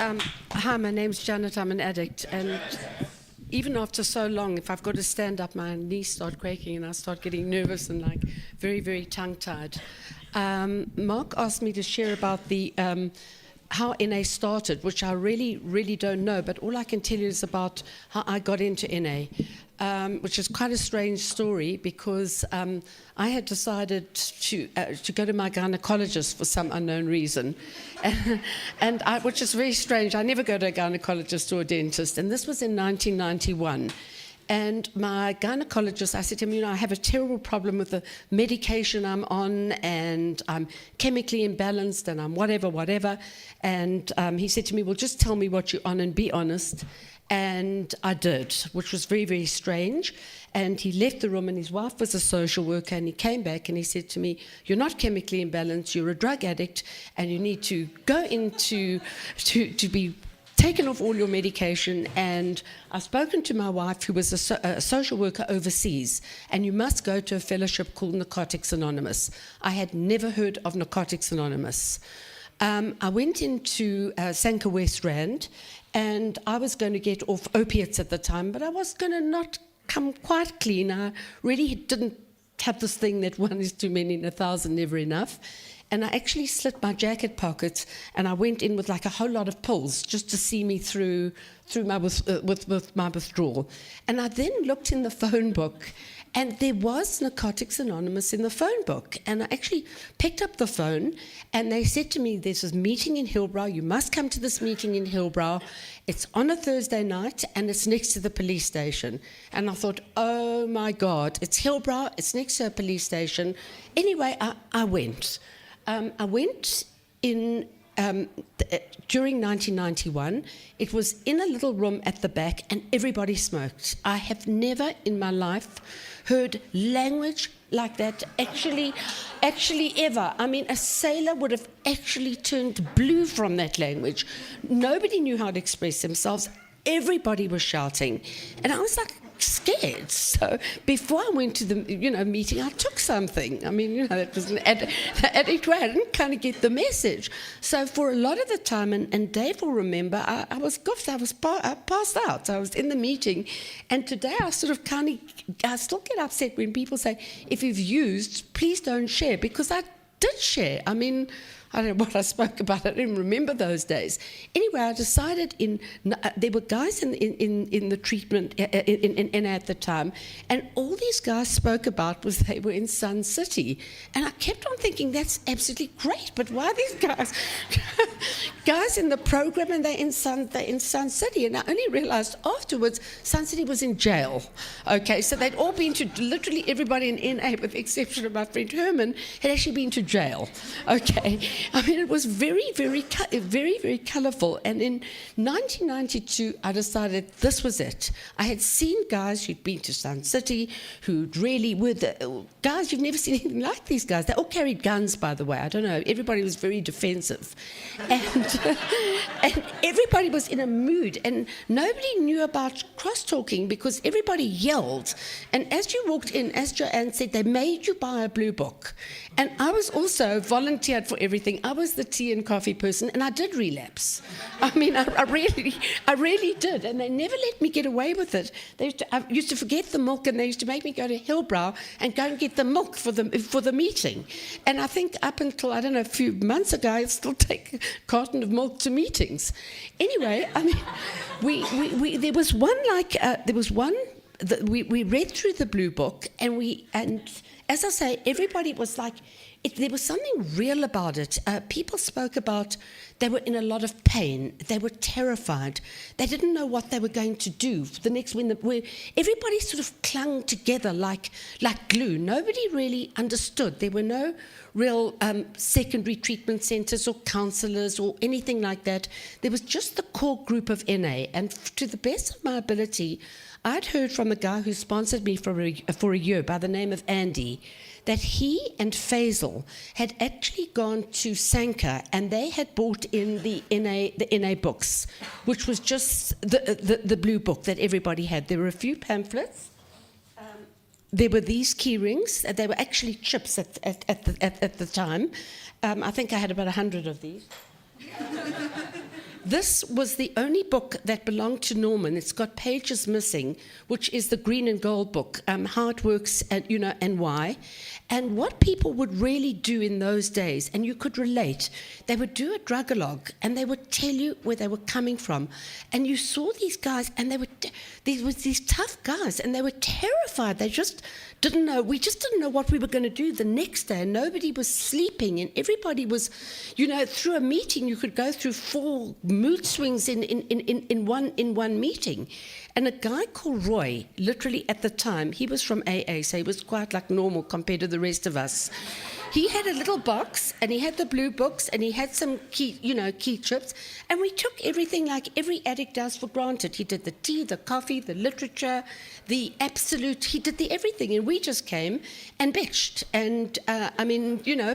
Hi, my name's Janet. I'm an addict, and even after so long, if I've got to stand up, my knees start quaking and I start getting nervous and like very, very tongue-tied. Mark asked me to share about the how NA started, which I really, really don't know, but all I can tell you is about how I got into NA, which is quite a strange story because I had decided to go to my gynecologist for some unknown reason, which is very strange. I never go to a gynecologist or a dentist, and this was in 1991. And my gynecologist, I said to him, I have a terrible problem with the medication I'm on, and I'm chemically imbalanced, and I'm whatever. And he said to me, well, just tell me what you're on and be honest. And I did, which was very, very strange. And he left the room, and his wife was a social worker, and he came back and he said to me, you're not chemically imbalanced, you're a drug addict, and you need to go into to be taken off all your medication. And I've spoken to my wife, who was a social worker overseas, and you must go to a fellowship called Narcotics Anonymous. I had never heard of Narcotics Anonymous. I went into Sanka West Rand, and I was going to get off opiates at the time, but I was going to not come quite clean. I really didn't have this thing that one is too many and 1,000 never enough. And I actually slit my jacket pockets, and I went in with like a whole lot of pills just to see me through my with my withdrawal. And I then looked in the phone book, and there was Narcotics Anonymous in the phone book. And I actually picked up the phone, and they said to me, there's this meeting in Hillbrow. You must come to this meeting in Hillbrow. It's on a Thursday night, and it's next to the police station. And I thought, oh my God, it's Hillbrow, it's next to a police station. Anyway, I went. I went in during 1991. It was in a little room at the back, and everybody smoked. I have never in my life heard language like that actually ever. I mean, a sailor would have actually turned blue from that language. Nobody knew how to express themselves. Everybody was shouting, and I was like scared. So before I went to the meeting, I took something. I mean, it was an addict way. I didn't kind of get the message. So for a lot of the time, and Dave will remember, I was goofed. I passed out. I was in the meeting, and today I sort of I still get upset when people say, if you've used, please don't share, because I did share. I mean, I don't know what I spoke about. I don't remember those days. Anyway, I decided there were guys in the treatment in at the time, and all these guys spoke about was they were in Sun City, and I kept on thinking that's absolutely great. But why are these guys in the program and they're in Sun City? And I only realised afterwards Sun City was in jail. Okay, so they'd all been to literally everybody in NA, with the exception of my friend Herman, had actually been to jail. Okay. I mean, it was very, very, very, very colourful. And in 1992, I decided this was it. I had seen guys who'd been to Sun City, who'd really were the guys, you've never seen anything like these guys. They all carried guns, by the way. I don't know. Everybody was very defensive. And everybody was in a mood. And nobody knew about cross-talking because everybody yelled. And as you walked in, as Joanne said, they made you buy a blue book. And I was also volunteered for everything. I was the tea and coffee person, and I did relapse. I mean, I really did, and they never let me get away with it. I used to forget the milk, and they used to make me go to Hillbrow and go and get the milk for the meeting. And I think up until, I don't know, a few months ago, I still take a carton of milk to meetings. Anyway, I mean, there was one we read through the blue book, and as I say, everybody was like, there was something real about it. People spoke about they were in a lot of pain. They were terrified. They didn't know what they were going to do the next where everybody sort of clung together like glue. Nobody really understood. There were no real secondary treatment centres or counsellors or anything like that. There was just the core group of NA. And to the best of my ability, I'd heard from the guy who sponsored me for a year by the name of Andy, that he and Faisal had actually gone to Sanka, and they had bought in the NA books, which was just the blue book that everybody had. There were a few pamphlets. There were these key rings. They were actually chips at the time. I think I had about 100 of these. This was the only book that belonged to Norman. It's got pages missing, which is the green and gold book, how it works, and and why. And what people would really do in those days, and you could relate, they would do a drug-a-log, and they would tell you where they were coming from. And you saw these guys, and these tough guys, and they were terrified. They just didn't know. We just didn't know what we were going to do the next day. And nobody was sleeping, and everybody was, through a meeting, you could go through 4 mood swings in one meeting. And a guy called Roy, literally at the time, he was from AA, so he was quite like normal compared to the rest of us. He had a little box, and he had the blue books, and he had some key chips, and we took everything like every addict does for granted. He did the tea, the coffee, the literature, the absolute, he did the everything, and we just came and bitched. And,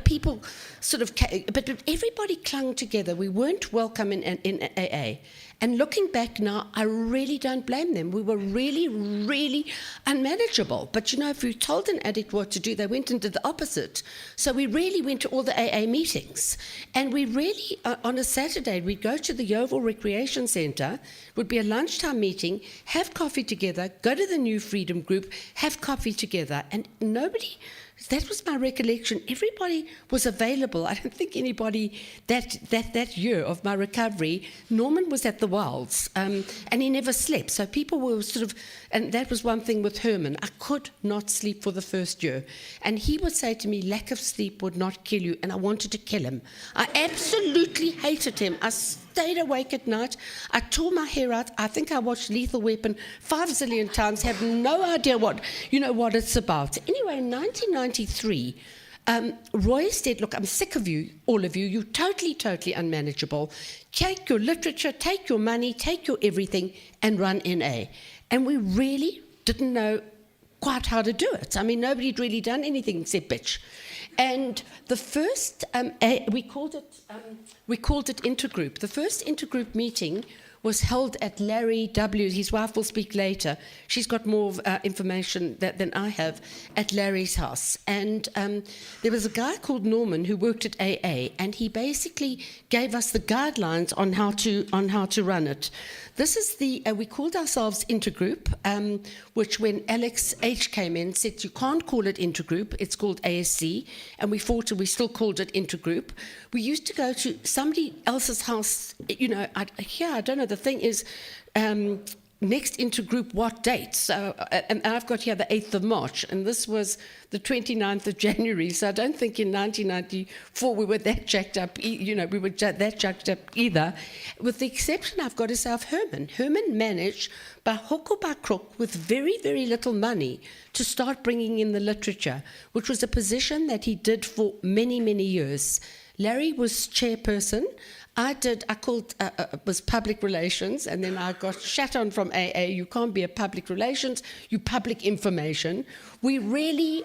people sort of came, but everybody clung together. We weren't welcome in AA. And looking back now, I really don't blame them. We were really, really unmanageable. But if you told an addict what to do, they went and did the opposite. So we really went to all the AA meetings. And we really, on a Saturday, we'd go to the Yeovil Recreation Centre, it would be a lunchtime meeting, have coffee together, go to the New Freedom Group, have coffee together. And nobody... That was my recollection. Everybody was available. I don't think anybody that year of my recovery, Norman was at the Wilds, and he never slept. So people were sort of, and that was one thing with Herman. I could not sleep for the first year. And he would say to me, lack of sleep would not kill you, and I wanted to kill him. I absolutely hated him. I stayed awake at night. I tore my hair out. I think I watched Lethal Weapon 5 zillion times, have no idea what it's about. Anyway, in 1993, Roy said, look, I'm sick of you, all of you. You're totally, totally unmanageable. Take your literature, take your money, take your everything, and run NA. And we really didn't know quite how to do it. I mean, nobody had really done anything except bitch. And the first, we called it intergroup. The first intergroup meeting was held at Larry W. His wife will speak later. She's got more information than I have, at Larry's house. And there was a guy called Norman who worked at AA, and he basically gave us the guidelines on how to run it. This is we called ourselves Intergroup, which when Alex H. came in, said you can't call it Intergroup, it's called ASC, and we fought and we still called it Intergroup. We used to go to somebody else's house, I don't know, the thing is, next Intergroup, what date? So, and I've got here the 8th of March, and this was the 29th of January, so I don't think in 1994 we were that jacked up, that jacked up either, with the exception I've got is of Herman. Herman managed, by hook or by crook, with very, very little money, to start bringing in the literature, which was a position that he did for many, many years. Larry was chairperson. I was public relations, and then I got shat on from AA. You can't be a public relations, you public information. We really,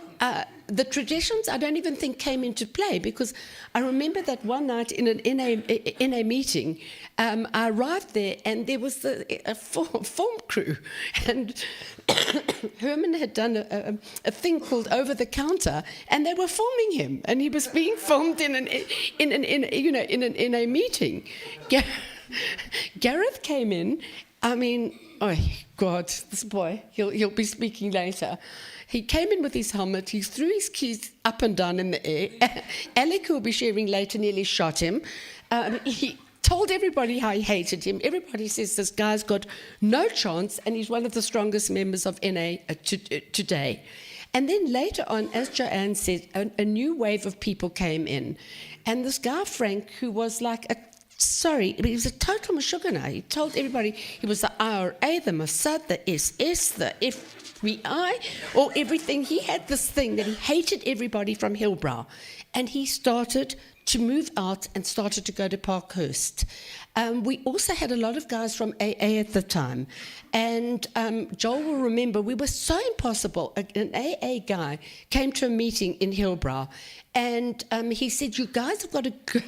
the traditions I don't even think came into play, because I remember that one night in an NA meeting, I arrived there and there was a film crew, and Herman had done a thing called Over the Counter, and they were filming him, and he was being filmed in an NA meeting. Gareth came in. I mean, oh God, this boy, he'll be speaking later. He came in with his helmet, he threw his keys up and down in the air. Alec, who will be sharing later, nearly shot him. He told everybody how he hated him. Everybody says this guy's got no chance, and he's one of the strongest members of NA today. And then later on, as Joanne said, a new wave of people came in. And this guy, Frank, who was like but he was a total Mashugana. He told everybody he was the IRA, the Mossad, the SS, the FBI, or everything. He had this thing that he hated everybody from Hillbrow. And he started to move out and started to go to Parkhurst. We also had a lot of guys from AA at the time. And Joel will remember, we were so impossible. An AA guy came to a meeting in Hillbrow, and he said, you guys have got to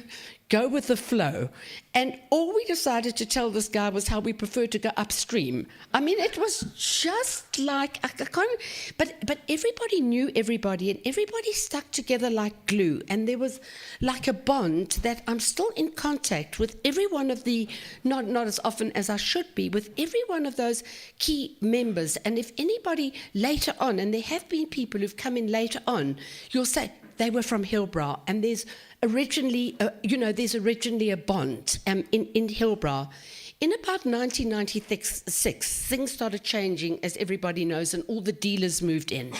go with the flow. And all we decided to tell this guy was how we prefer to go upstream. I mean, it was just like, I can't, but everybody knew everybody, and everybody stuck together like glue. And there was like a bond that I'm still in contact with every one of the, not as often as I should be, with every one of those key members. And if anybody later on, and there have been people who've come in later on, you'll say they were from Hillbrow, and there's originally, there's originally a bond in Hillbrow. In about 1996, things started changing, as everybody knows, and all the dealers moved in.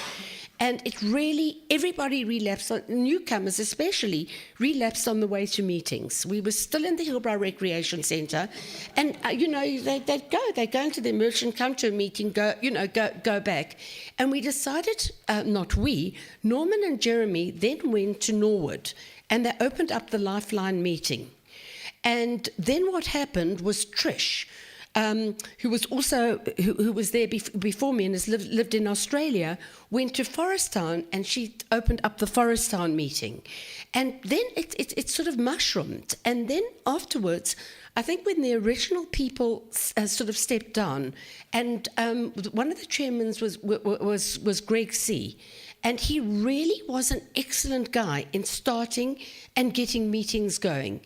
And it really, everybody relapsed, newcomers especially, relapsed on the way to meetings. We were still in the Hillbrow Recreation Centre, and, they'd go into their merchant, come to a meeting, go back. And we decided, Norman and Jeremy then went to Norwood, and they opened up the Lifeline meeting. And then what happened was Trish, who was also who was there before me and has lived in Australia, went to Forest Town, and she opened up the Forest Town meeting. And then it sort of mushroomed. And then afterwards, I think when the original people sort of stepped down, and one of the chairmen was Greg C., and he really was an excellent guy in starting and getting meetings going.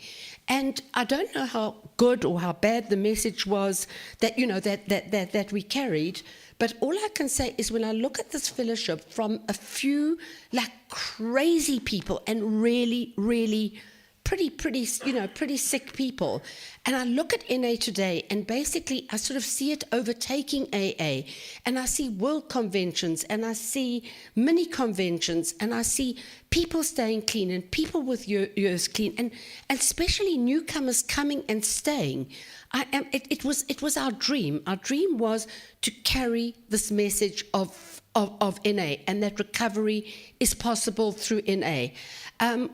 And I don't know how good or how bad the message was that that we carried, but all I can say is when I look at this fellowship from a few like crazy people and really, really pretty sick people, and I look at NA today, and basically I sort of see it overtaking AA, and I see world conventions, and I see mini conventions, and I see people staying clean and people with years clean, and especially newcomers coming and staying. It was our dream. Our dream was to carry this message of NA, and that recovery is possible through NA.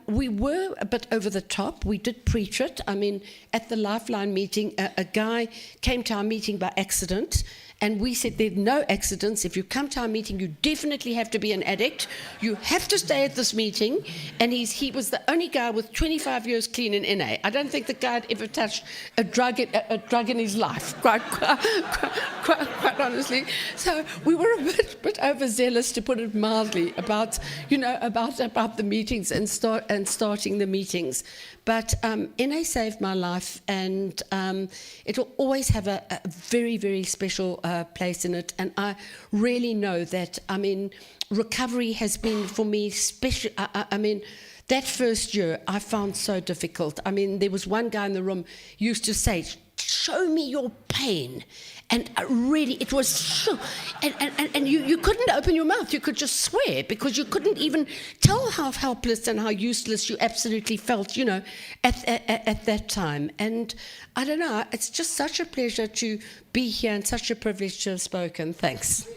We were a bit over the top. We did preach it. I mean, at the Lifeline meeting, a guy came to our meeting by accident, and we said there are no accidents. If you come to our meeting, you definitely have to be an addict. You have to stay at this meeting. And he was the only guy with 25 years clean in NA. I don't think the guy had ever touched a drug in his life, quite honestly. So we were a bit overzealous, to put it mildly, about the meetings and starting the meetings. But NA saved my life, and it'll always have a very, very special place in it. And I really know that, recovery has been for me special. That first year I found so difficult. There was one guy in the room used to say, "Show me your pain." And really, it was so, and you couldn't open your mouth. You could just swear, because you couldn't even tell how helpless and how useless you absolutely felt, at that time. And I don't know, it's just such a pleasure to be here and such a privilege to have spoken. Thanks.